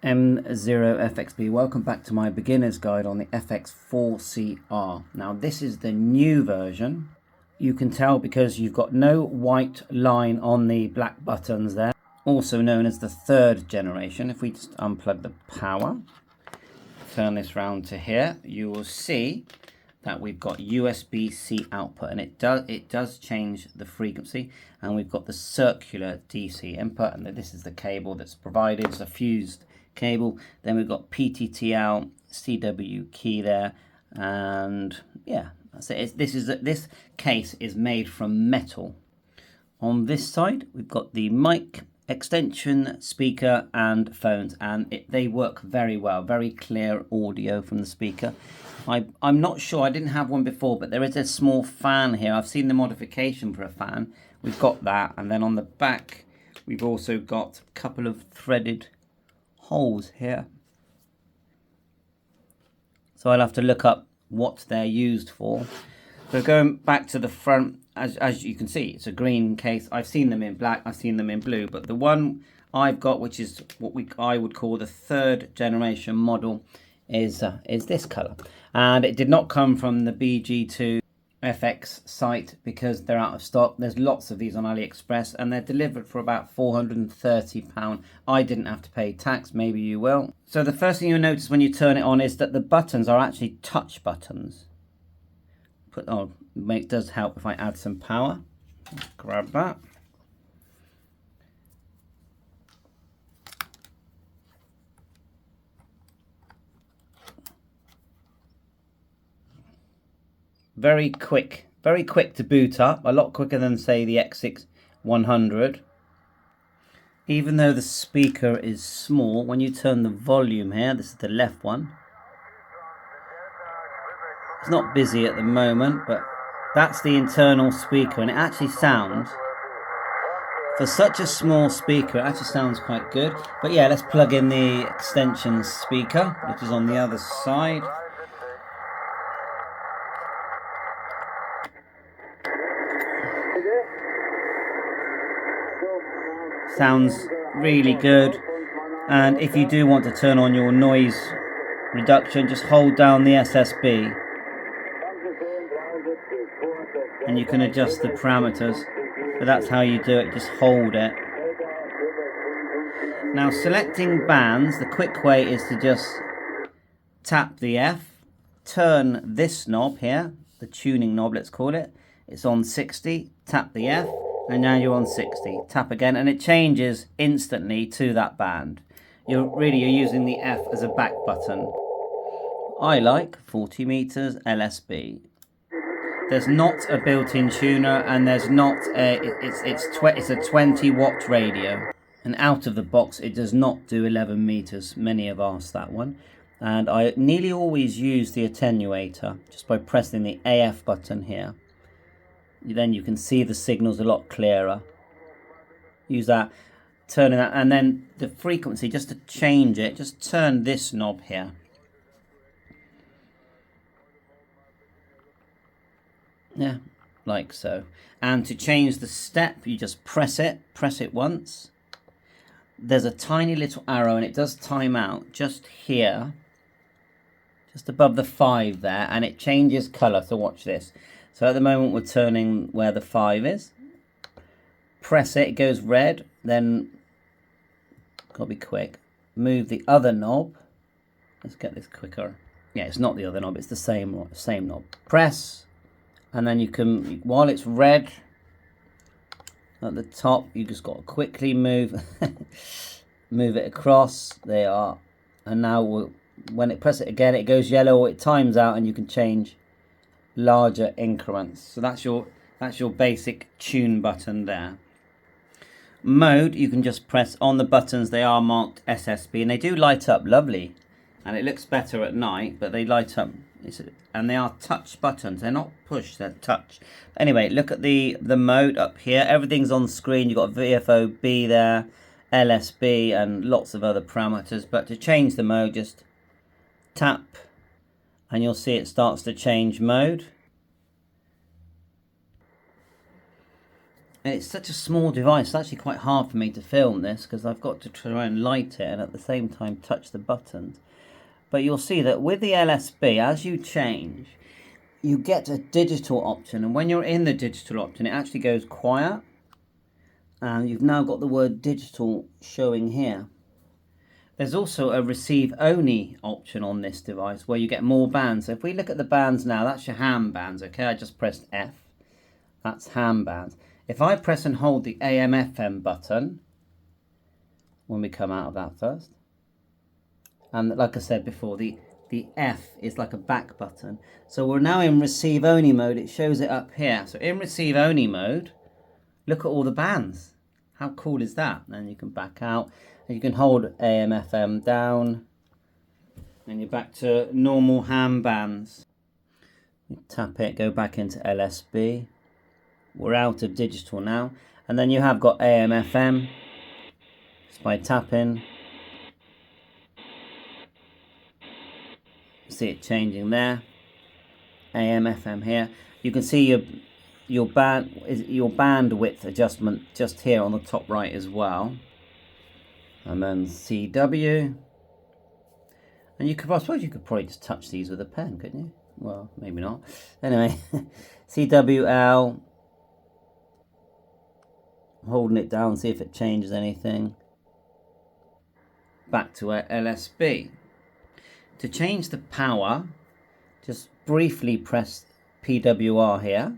M0FXB. Welcome back to my beginner's guide on the FX-4CR. Now this is the new version. You can tell because you've got no white line on the black buttons there, also known as the third generation. If we just unplug the power, turn this round to here, you will see that we've got USB-C output, and it does change the frequency, and we've got the circular DC input, and this is the cable that's provided. It's a fused cable. Then we've got PTTL CW key there, and yeah, that's it. This case is made from metal. On this side we've got the mic, extension, speaker and phones, and they work very well. Very clear audio from the speaker. I'm not sure, I didn't have one before, but there is a small fan here. I've seen the modification for a fan. We've got that, and then on the back we've also got a couple of threaded holes here. So I'll have to look up what they're used for. So going back to the front, as you can see, it's a green case. I've seen them in black, I've seen them in blue, but the one I've got, which is what I would call the third generation model, is this color, and it did not come from the BG2 FX site because they're out of stock. There's lots of these on Aliexpress, and they're delivered for about £430. I didn't have to pay tax, maybe you will. So the first thing you'll notice when you turn it on is that the buttons are actually touch buttons. It does help if I add some power. Grab that. Very quick to boot up, a lot quicker than say the X6-100. Even though the speaker is small, when you turn the volume here, this is the left one. It's not busy at the moment, but that's the internal speaker, and it actually sounds, for such a small speaker, it actually sounds quite good. But yeah, let's plug in the extension speaker, which is on the other side. Sounds really good. And if you do want to turn on your noise reduction, just hold down the SSB and you can adjust the parameters, but that's how you do it, just hold it. Now selecting bands, the quick way is to just tap the F, turn this knob here, the tuning knob let's call it, it's on 60, tap the F, and now you're on 60. Tap again, and it changes instantly to that band. You're using the F as a back button. I like 40 meters LSB. There's not a built-in tuner, and there's not it's a 20 watt radio. And out of the box, it does not do 11 meters. Many have asked that one. And I nearly always use the attenuator just by pressing the AF button here. Then you can see the signals a lot clearer. Use that, turning that, and then the frequency, just to change it, just turn this knob here. Yeah, like so. And to change the step, you just press it once. There's a tiny little arrow, and it does time out just here, just above the 5 there, and it changes color. So watch this. So at the moment we're turning where the 5 is. Press it, it goes red, then, gotta be quick, move the other knob. Let's get this quicker. Yeah, it's not the other knob, it's the same knob. Press, and then you can, while it's red at the top, you just gotta quickly move move it across. There you are. And now when it press it again, it goes yellow, or it times out, and you can change larger increments. So that's your basic tune button there. Mode, you can just press on the buttons. They are marked SSB, and they do light up lovely, and it looks better at night, but they light up, and they are touch buttons. They're not push, they're touch. Anyway, look at the mode up here. Everything's on screen. You've got VFOB there, LSB, and lots of other parameters. But to change the mode, just tap, and you'll see it starts to change mode. And it's such a small device, it's actually quite hard for me to film this because I've got to try and light it and at the same time touch the buttons. But you'll see that with the LSB, as you change, you get a digital option, and when you're in the digital option, it actually goes quiet, and you've now got the word digital showing here. There's also a receive only option on this device where you get more bands. So if we look at the bands now, that's your ham bands, okay? I just pressed F. That's ham bands. If I press and hold the AM FM button, when we come out of that first, and like I said before, the F is like a back button. So we're now in receive only mode. It shows it up here. So in receive only mode, look at all the bands. How cool is that? Then you can back out. And you can hold AM FM down. And you're back to normal ham bands. You tap it, go back into LSB. We're out of digital now. And then you have got AM FM. Just by tapping. See it changing there. AM FM here. You can see your bandwidth adjustment just here on the top right as well. And then CW. And you could, I suppose you could probably just touch these with a pen, couldn't you? Well, maybe not. Anyway, CWL. Holding it down, see if it changes anything. Back to LSB. To change the power, just briefly press PWR here.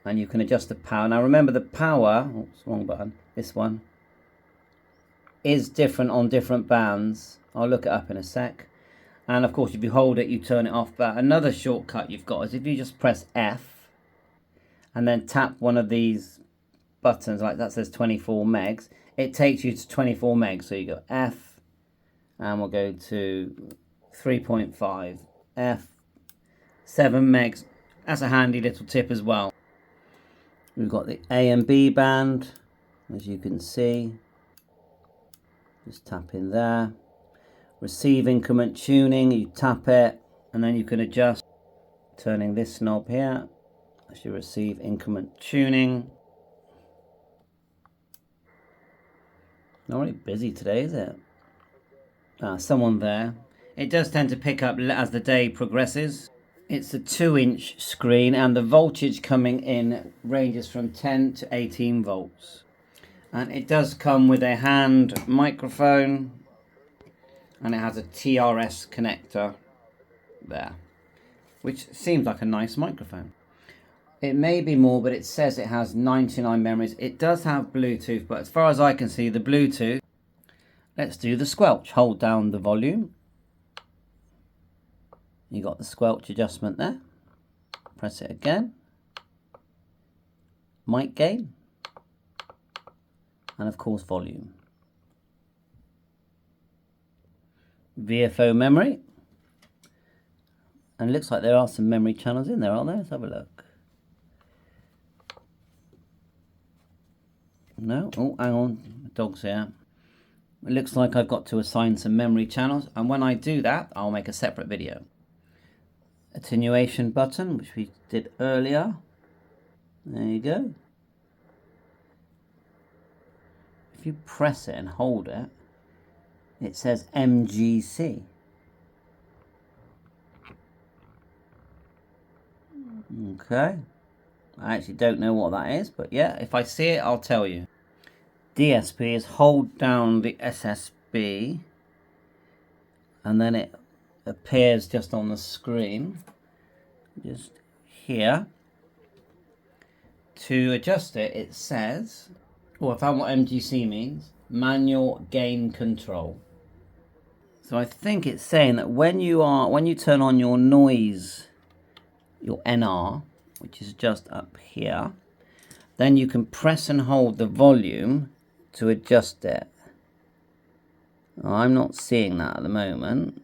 And you can adjust the power. Now remember the power, oops, wrong button, this one, is different on different bands. I'll look it up in a sec. And of course if you hold it, you turn it off. But another shortcut you've got is if you just press F and then tap one of these buttons, like that says 24 megs, it takes you to 24 megs. So you go F, and we'll go to 3.5, F, 7 megs. That's a handy little tip as well. We've got the A and B band, as you can see. Just tap in there. Receive increment tuning, you tap it, and then you can adjust. Turning this knob here, that's your receive increment tuning. Not really busy today, is it? Someone there. It does tend to pick up as the day progresses. It's a 2-inch screen and the voltage coming in ranges from 10 to 18 volts. And it does come with a hand microphone and it has a TRS connector there, which seems like a nice microphone. It may be more, but it says it has 99 memories. It does have Bluetooth, but as far as I can see, the Bluetooth. Let's do the squelch. Hold down the volume. You got the squelch adjustment there. Press it again. Mic gain. And of course volume. VFO memory. And it looks like there are some memory channels in there, aren't there? Let's have a look. No? Oh, hang on. The dog's here. It looks like I've got to assign some memory channels, and when I do that, I'll make a separate video. Attenuation button, which we did earlier. There you go. If you press it and hold it, it says MGC. Okay. I actually don't know what that is, but yeah, if I see it, I'll tell you. DSP is hold down the SSB and then it appears just on the screen, just here. To adjust it, it says, oh, I found what MGC means, manual gain control. So I think it's saying that when you turn on your noise, your NR, which is just up here, then you can press and hold the volume to adjust it. I'm not seeing that at the moment.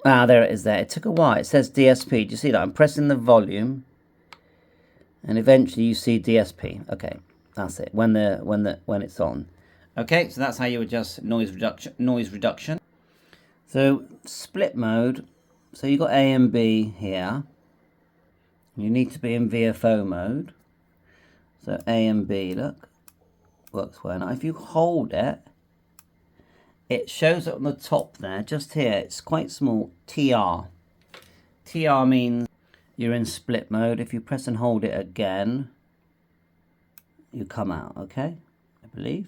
Ah, there it is there. It took a while. It says DSP. Do you see that? I'm pressing the volume and eventually you see DSP. Okay, that's it. When it's on. Okay, so that's how you adjust noise reduction. So split mode. So you got A and B here. You need to be in VFO mode. So A and B, look, works well. Now if you hold it, it shows up on the top there, just here, it's quite small, TR. TR means you're in split mode. If you press and hold it again, you come out, okay? I believe.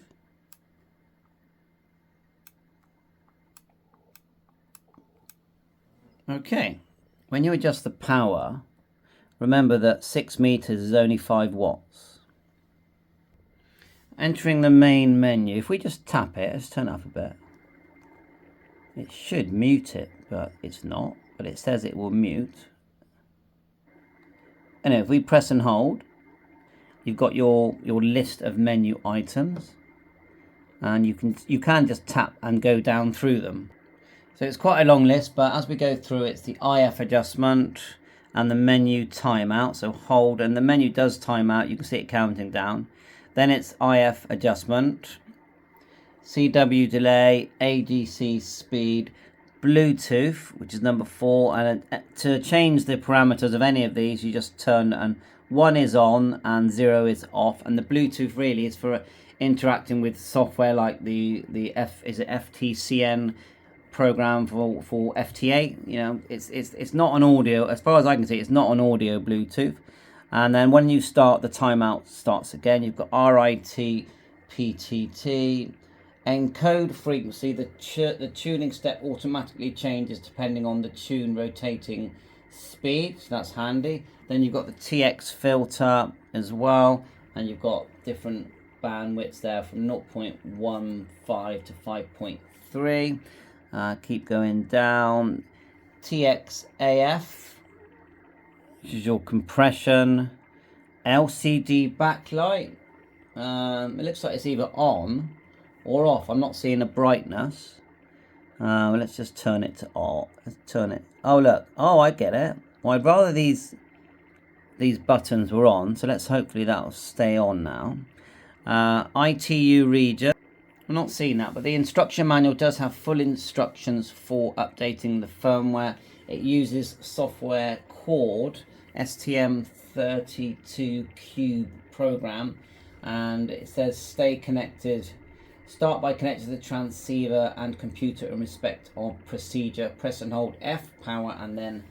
Okay, when you adjust the power, remember that 6 meters is only 5 watts. Entering the main menu, if we just tap it, let's turn it up a bit. It should mute it, but it's not. But it says it will mute. And if we press and hold, you've got your list of menu items. And you can just tap and go down through them. So it's quite a long list, but as we go through, it's the IF adjustment and the menu timeout. So hold, and the menu does time out. You can see it counting down. Then it's IF adjustment, CW delay, ADC speed, Bluetooth, which is number 4. And to change the parameters of any of these, you just turn, and 1 is on and 0 is off. And the Bluetooth really is for interacting with software like the FTCN program for FT8. You know, it's not an audio, as far as I can see, it's not an audio Bluetooth. And then when you start, the timeout starts again. You've got RIT, PTT, encode frequency. The tuning step automatically changes depending on the tune rotating speed, so that's handy. Then you've got the TX filter as well, and you've got different bandwidths there from 0.15 to 5.3. Keep going down. TX-AF, which is your compression. LCD backlight. It looks like it's either on or off. I'm not seeing a brightness. Let's just turn it to off. Let's turn it. Oh look. Oh, I get it. Well, I'd rather these buttons were on. So let's hopefully that'll stay on now. ITU region. I'm not seeing that, but the instruction manual does have full instructions for updating the firmware. It uses software called STM32 Cube program, and it says stay connected. Start by connecting the transceiver and computer in respect of procedure. Press and hold F, power, and then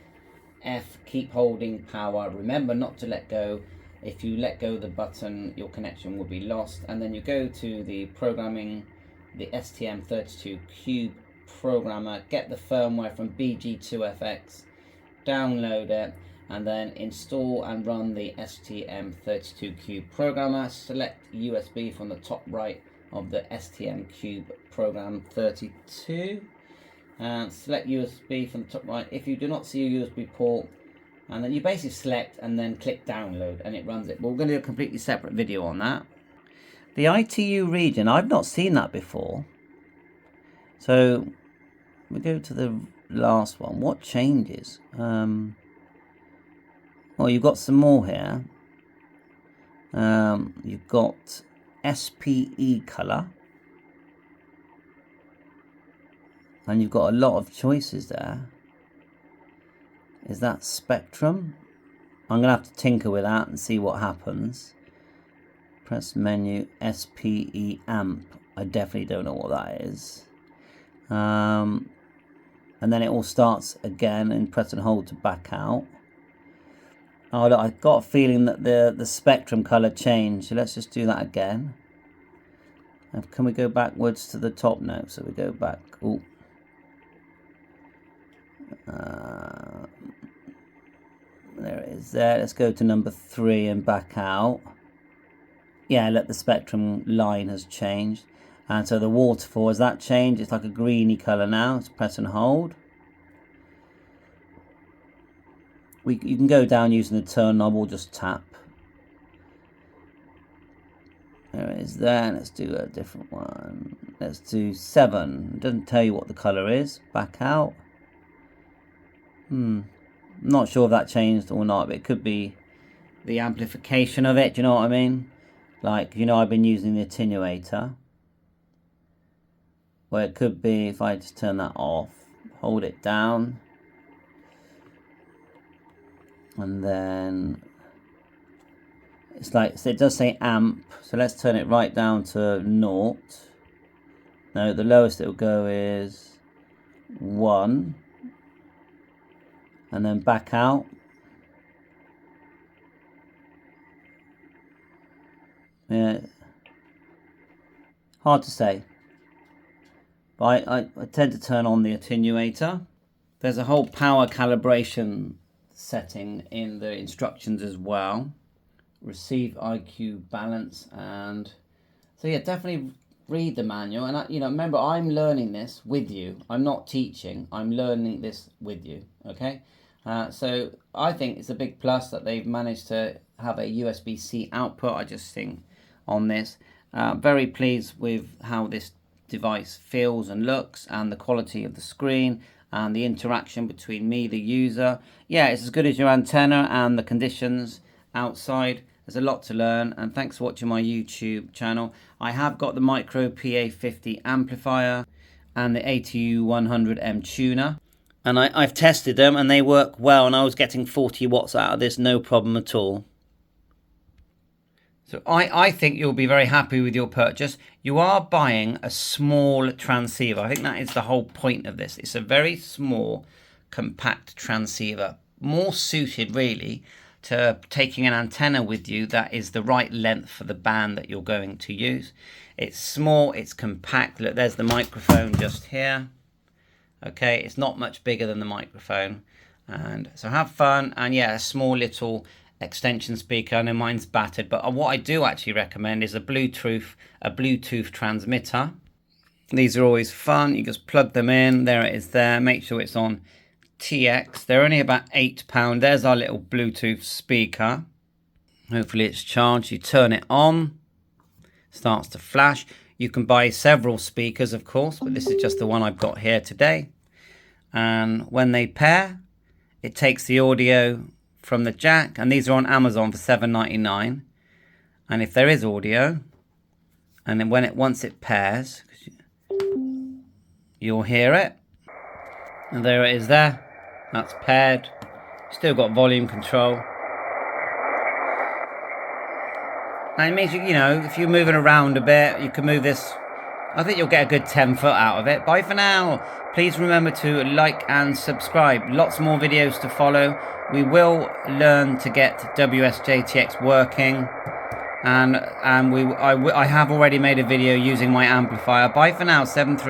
F, keep holding power. Remember not to let go. If you let go of the button, your connection will be lost. And then you go to the programming, the STM32 Cube programmer, get the firmware from BG2FX, download it, and then install and run the STM32 Cube programmer. Select USB from the top right of the STM Cube program 32. And select USB from the top right. If you do not see a USB port, and then you basically select and then click download and it runs it. But we're going to do a completely separate video on that. The ITU region, I've not seen that before. So we go to the last one. What changes? Well, you've got some more here. You've got SPE color. And you've got a lot of choices there. Is that spectrum? I'm going to have to tinker with that and see what happens. Press menu, SPE amp. I definitely don't know what that is. And then it all starts again, and press and hold to back out. Oh, look, I've got a feeling that the spectrum color changed. So let's just do that again. And can we go backwards to the top now? So we go back. Oh. There it is there. Let's go to number 3 and back out. Yeah, look, the spectrum line has changed. And so the waterfall, has that changed? It's like a greeny colour now. Let's press and hold. You can go down using the turn knob or just tap. There it is there. Let's do a different one. Let's do 7. It doesn't tell you what the colour is. Back out. I'm not sure if that changed or not, but it could be the amplification of it. Do you know what I mean? Like, you know, I've been using the attenuator. Well, it could be if I just turn that off, hold it down. And then it's like, so it does say amp, so let's turn it right down to 0. No, the lowest it will go is 1, and then back out. Yeah, hard to say, but I tend to turn on the attenuator. There's a whole power calibration setting in the instructions as well. Receive IQ balance, and so yeah, definitely read the manual. And remember, I'm learning this with you. I'm not teaching, I'm learning this with you. Okay, so I think it's a big plus that they've managed to have a USB-C output. I just think on this, very pleased with how this device feels and looks, and the quality of the screen and the interaction between me, the user. Yeah, it's as good as your antenna, and the conditions outside. There's a lot to learn, and thanks for watching my YouTube channel. I have got the Micro PA50 amplifier and the ATU100M tuner, and I've tested them and they work well, and I was getting 40 watts out of this, no problem at all. So I think you'll be very happy with your purchase. You are buying a small transceiver. I think that is the whole point of this. It's a very small, compact transceiver, more suited really to taking an antenna with you that is the right length for the band that you're going to use. It's small, it's compact. Look, there's the microphone just here. Okay, it's not much bigger than the microphone. And so have fun, and yeah, a small little extension speaker. I know mine's battered, but what I do actually recommend is a Bluetooth transmitter. These are always fun. You just plug them in. There it is there. Make sure it's on TX. They're only about £8. There's our little Bluetooth speaker. Hopefully it's charged. You turn it on. Starts to flash. You can buy several speakers, of course, but this is just the one I've got here today. And when they pair, it takes the audio from the jack, and these are on Amazon for $7.99. And if there is audio, and then once it pairs, you'll hear it. And there it is there. That's paired. Still got volume control. And it means, if you're moving around a bit, you can move this. I think you'll get a good 10 foot out of it. Bye for now. Please remember to like and subscribe. Lots more videos to follow. We will learn to get WSJTX working. And I have already made a video using my amplifier. Bye for now, 7-3.